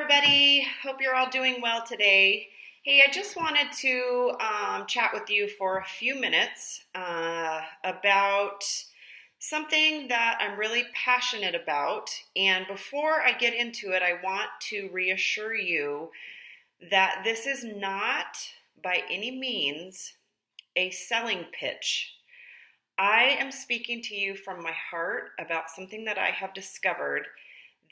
everybody. Hope you're all doing well today. Hey, I just wanted to chat with you for a few minutes about something that I'm really passionate about. And before I get into it, I want to reassure you that this is not by any means a selling pitch. I am speaking to you from my heart about something that I have discovered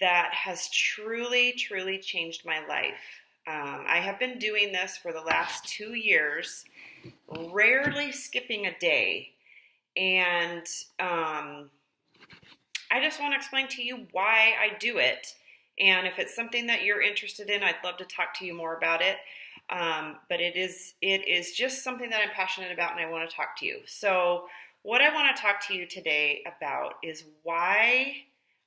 that has truly, truly changed my life. I have been doing this for the last 2 years, rarely skipping a day. And I just want to explain to you why I do it. And if it's something that you're interested in, I'd love to talk to you more about it. But it is just something that I'm passionate about and I want to talk to you. So what I want to talk to you today about is why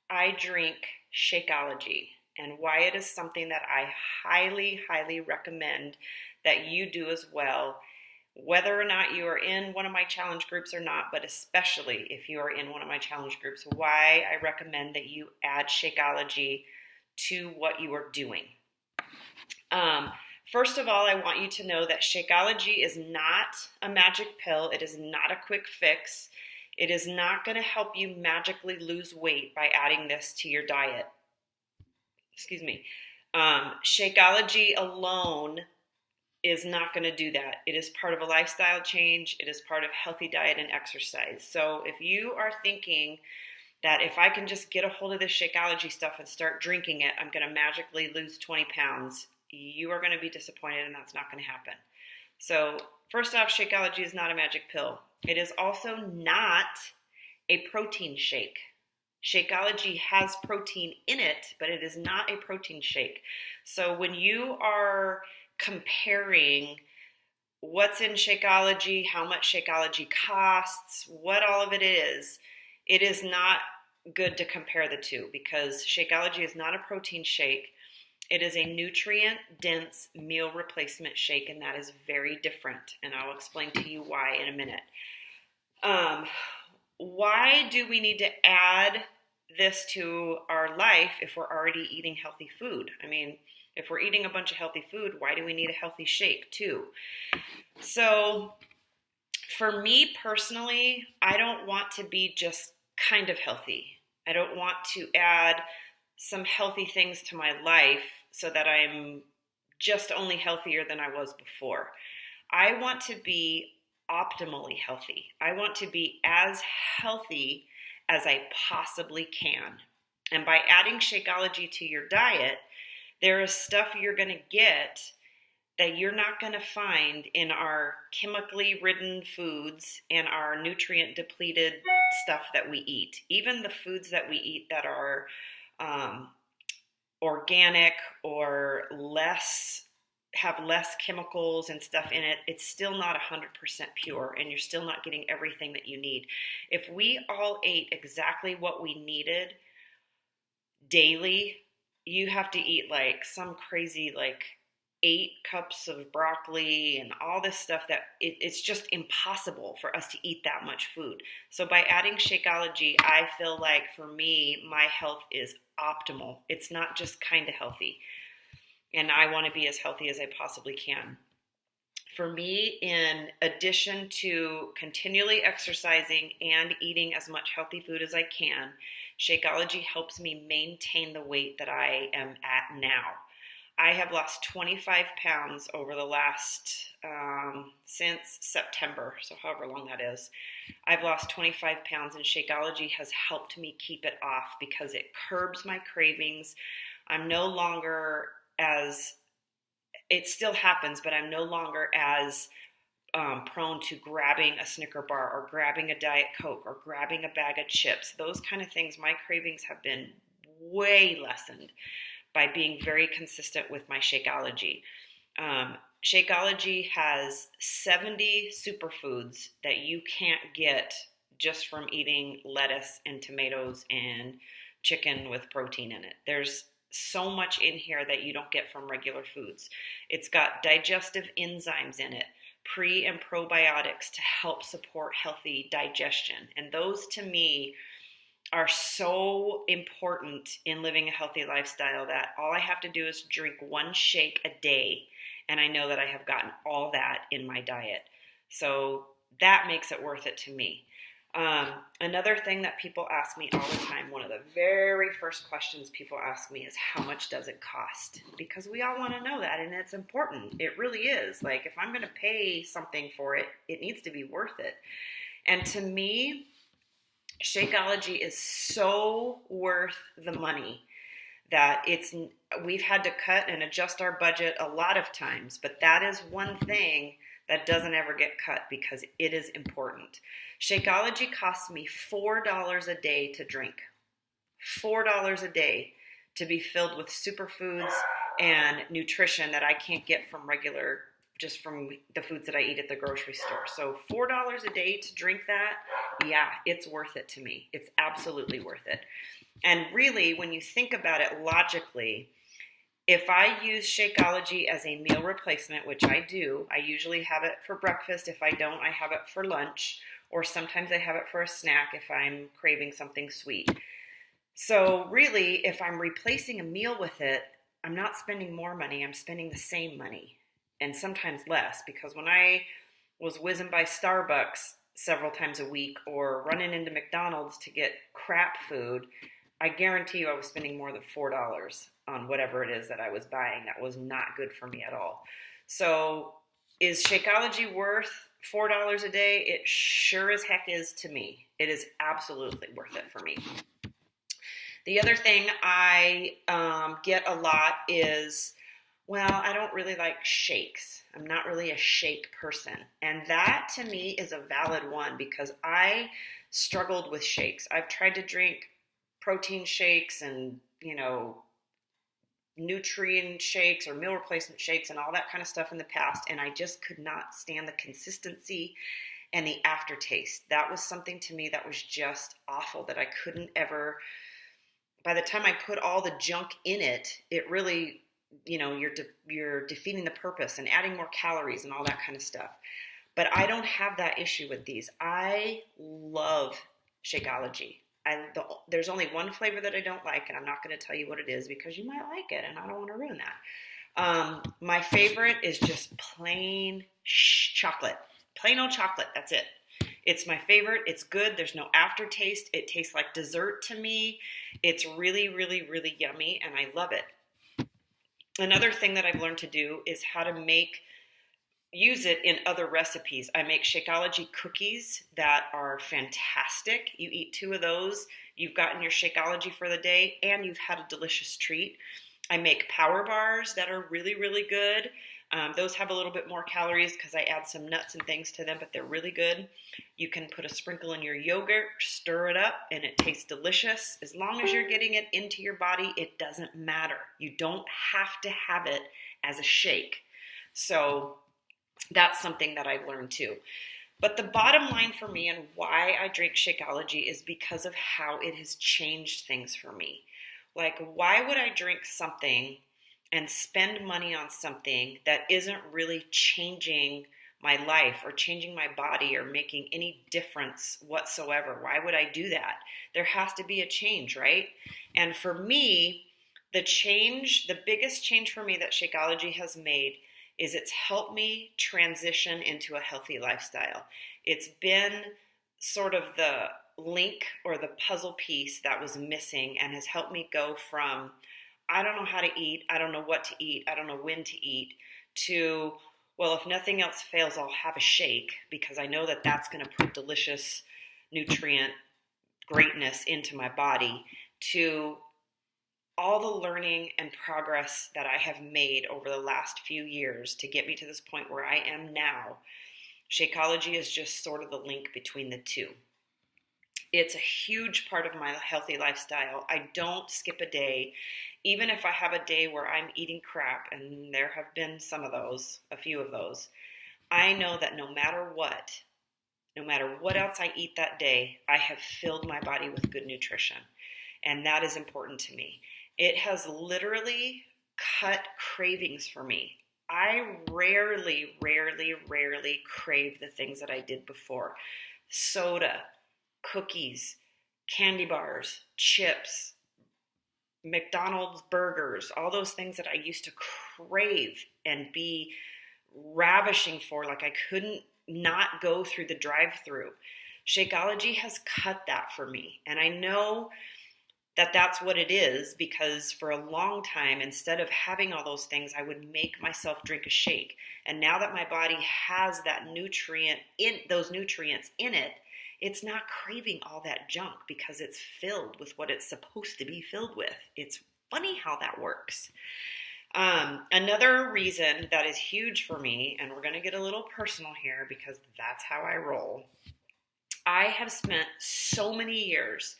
I drink Shakeology and why it is something that I highly, highly recommend that you do as well, whether or not you are in one of my challenge groups or not, but especially if you are in one of my challenge groups, why I recommend that you add Shakeology to what you are doing. First of all, I want you to know that Shakeology is not a magic pill. It is not a quick fix. It is not going to help you magically lose weight by adding this to your diet. Excuse me. Shakeology alone is not going to do that. It is part of a lifestyle change. It is part of healthy diet and exercise. So if you are thinking that if I can just get a hold of this Shakeology stuff and start drinking it, I'm going to magically lose 20 pounds, you are going to be disappointed and that's not going to happen. So first off, Shakeology is not a magic pill. It is also not a protein shake. Shakeology has protein in it, but it is not a protein shake. So when you are comparing what's in Shakeology, how much Shakeology costs, what all of it is not good to compare the two because Shakeology is not a protein shake. It is a nutrient-dense meal replacement shake, and that is very different, and I'll explain to you why in a minute. Why do we need to add this to our life if we're already eating healthy food? I mean, if we're eating a bunch of healthy food, why do we need a healthy shake too? So for me personally, I don't want to be just kind of healthy. I don't want to add some healthy things to my life so that I'm just only healthier than I was before. I want to be optimally healthy. I want to be as healthy as I possibly can. And by adding Shakeology to your diet, there is stuff you're going to get that you're not going to find in our chemically ridden foods and our nutrient depleted stuff that we eat. Even the foods that we eat that are organic or have less chemicals and stuff in it, it's still not 100% pure and you're still not getting everything that you need. If we all ate exactly what we needed daily, you have to eat like some crazy 8 cups of broccoli and all this stuff that it's just impossible for us to eat that much food. So by adding Shakeology, I feel like for me, my health is optimal. It's not just kind of healthy. And I want to be as healthy as I possibly can. For me, in addition to continually exercising and eating as much healthy food as I can, Shakeology helps me maintain the weight that I am at now. I have lost 25 pounds over the last, since September, so however long that is. I've lost 25 pounds and Shakeology has helped me keep it off because it curbs my cravings. I'm no longer it still happens, but I'm no longer as prone to grabbing a Snicker bar or grabbing a Diet Coke or grabbing a bag of chips. Those kind of things, my cravings have been way lessened by being very consistent with my Shakeology. Shakeology has 70 superfoods that you can't get just from eating lettuce and tomatoes and chicken with protein in it. There's so much in here that you don't get from regular foods. It's got digestive enzymes in it, pre and probiotics to help support healthy digestion. And those to me are so important in living a healthy lifestyle that all I have to do is drink one shake a day, and I know that I have gotten all that in my diet. So that makes it worth it to me. Another thing that people ask me all the time, one of the very first questions people ask me is, how much does it cost? Because we all want to know that, and it's important. It really is. Like, if I'm going to pay something for it, it needs to be worth it. And to me, Shakeology is so worth the money that we've had to cut and adjust our budget a lot of times, but that is one thing that doesn't ever get cut because it is important. Shakeology costs me $4 a day to drink. $4 a day to be filled with superfoods and nutrition that I can't get from just from the foods that I eat at the grocery store. So $4 a day to drink that, yeah, it's worth it to me. It's absolutely worth it. And really, when you think about it logically, if I use Shakeology as a meal replacement, which I do, I usually have it for breakfast. If I don't, I have it for lunch, or sometimes I have it for a snack if I'm craving something sweet. So really, if I'm replacing a meal with it, I'm not spending more money, I'm spending the same money, and sometimes less, because when I was whizzing by Starbucks several times a week or running into McDonald's to get crap food, I guarantee you I was spending more than $4 on whatever it is that I was buying that was not good for me at all. So is Shakeology worth $4 a day? It sure as heck is to me. It is absolutely worth it for me. The other thing I get a lot is, well, I don't really like shakes. I'm not really a shake person. And that to me is a valid one because I struggled with shakes. I've tried to drink protein shakes and, nutrient shakes or meal replacement shakes and all that kind of stuff in the past, and I just could not stand the consistency and the aftertaste. That was something to me that was just awful, that I couldn't ever, by the time I put all the junk in it, it really, you're defeating the purpose and adding more calories and all that kind of stuff. But I don't have that issue with these. I love Shakeology. There's only one flavor that I don't like, and I'm not going to tell you what it is because you might like it, and I don't want to ruin that. My favorite is just plain chocolate. Plain old chocolate, that's it. It's my favorite. It's good. There's no aftertaste. It tastes like dessert to me. It's really, really, really yummy, and I love it. Another thing that I've learned to do is how to use it in other recipes. I make Shakeology cookies that are fantastic. You eat 2 of those, you've gotten your Shakeology for the day, and you've had a delicious treat. I make power bars that are really, really good. Those have a little bit more calories because I add some nuts and things to them, but they're really good. You can put a sprinkle in your yogurt, stir it up, and it tastes delicious. As long as you're getting it into your body, it doesn't matter. You don't have to have it as a shake. So that's something that I've learned too. But the bottom line for me and why I drink Shakeology is because of how it has changed things for me. Like, why would I drink something and spend money on something that isn't really changing my life or changing my body or making any difference whatsoever? Why would I do that? There has to be a change, right? And for me, the biggest change for me that Shakeology has made is it's helped me transition into a healthy lifestyle. It's been sort of the link or the puzzle piece that was missing and has helped me go from, I don't know how to eat, I don't know what to eat, I don't know when to eat, to, well, if nothing else fails, I'll have a shake because I know that that's going to put delicious nutrient greatness into my body, to all the learning and progress that I have made over the last few years to get me to this point where I am now. Shakeology is just sort of the link between the two. It's a huge part of my healthy lifestyle. I don't skip a day, even if I have a day where I'm eating crap, and there have been a few of those. I know that no matter what else I eat that day, I have filled my body with good nutrition, and that is important to me. It has literally cut cravings for me. I rarely crave the things that I did before. Soda, cookies, candy bars, chips, McDonald's burgers, all those things that I used to crave and be ravishing for, like I couldn't not go through the drive-through. Shakeology has cut that for me. And I know that that's what it is, because for a long time, instead of having all those things, I would make myself drink a shake. And now that my body has that nutrient in those nutrients in it, it's not craving all that junk because it's filled with what it's supposed to be filled with. It's funny how that works. Another reason that is huge for me, and we're going to get a little personal here because that's how I roll. I have spent so many years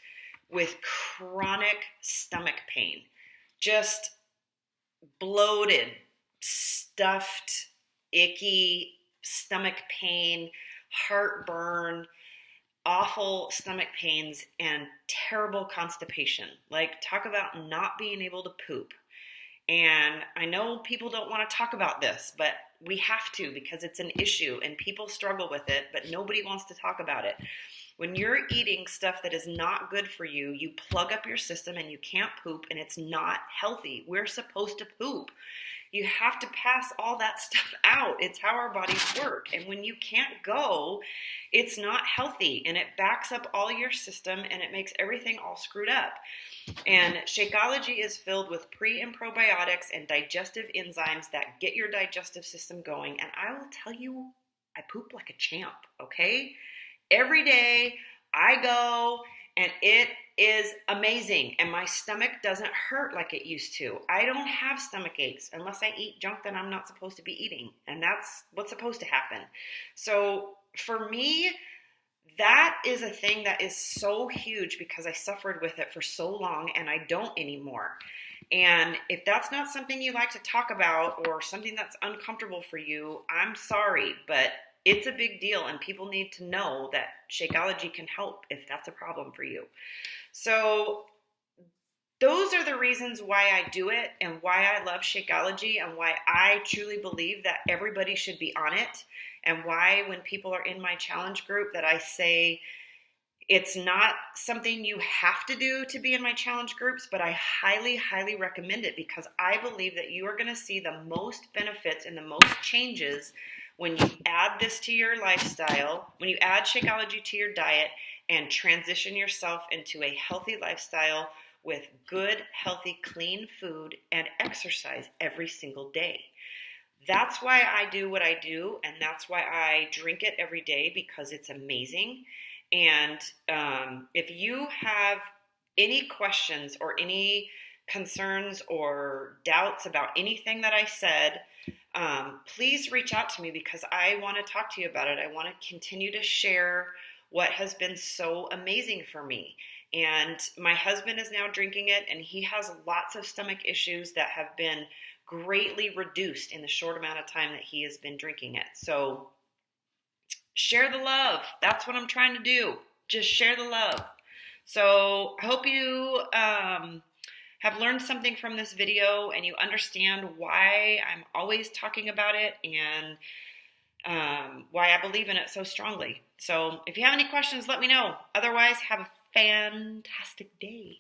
with chronic stomach pain, just bloated, stuffed, icky stomach pain, heartburn, awful stomach pains, and terrible constipation. Like, talk about not being able to poop. And I know people don't want to talk about this, but we have to, because it's an issue and people struggle with it, but nobody wants to talk about it. When you're eating stuff that is not good for you, you plug up your system and you can't poop, and it's not healthy. We're supposed to poop. You have to pass all that stuff out. It's how our bodies work. And when you can't go, it's not healthy, and it backs up all your system and it makes everything all screwed up. And Shakeology is filled with pre and probiotics and digestive enzymes that get your digestive system going. And I will tell you, I poop like a champ, okay? Every day I go, and it is amazing. And my stomach doesn't hurt like it used to. I don't have stomach aches unless I eat junk that I'm not supposed to be eating. And that's what's supposed to happen. So for me, that is a thing that is so huge because I suffered with it for so long and I don't anymore. And if that's not something you like to talk about or something that's uncomfortable for you, I'm sorry, but it's a big deal, and people need to know that Shakeology can help if that's a problem for you. So those are the reasons why I do it and why I love Shakeology and why I truly believe that everybody should be on it, and why when people are in my challenge group that I say it's not something you have to do to be in my challenge groups, but I highly, highly recommend it because I believe that you are going to see the most benefits and the most changes when you add this to your lifestyle, when you add Shakeology to your diet and transition yourself into a healthy lifestyle with good, healthy, clean food and exercise every single day. That's why I do what I do, and that's why I drink it every day, because it's amazing. And if you have any questions or any concerns or doubts about anything that I said, please reach out to me because I want to talk to you about it. I want to continue to share what has been so amazing for me. And my husband is now drinking it, and he has lots of stomach issues that have been greatly reduced in the short amount of time that he has been drinking it. So share the love. That's what I'm trying to do. Just share the love. So I hope you have learned something from this video and you understand why I'm always talking about it and why I believe in it so strongly. So if you have any questions, let me know. Otherwise, have a fantastic day.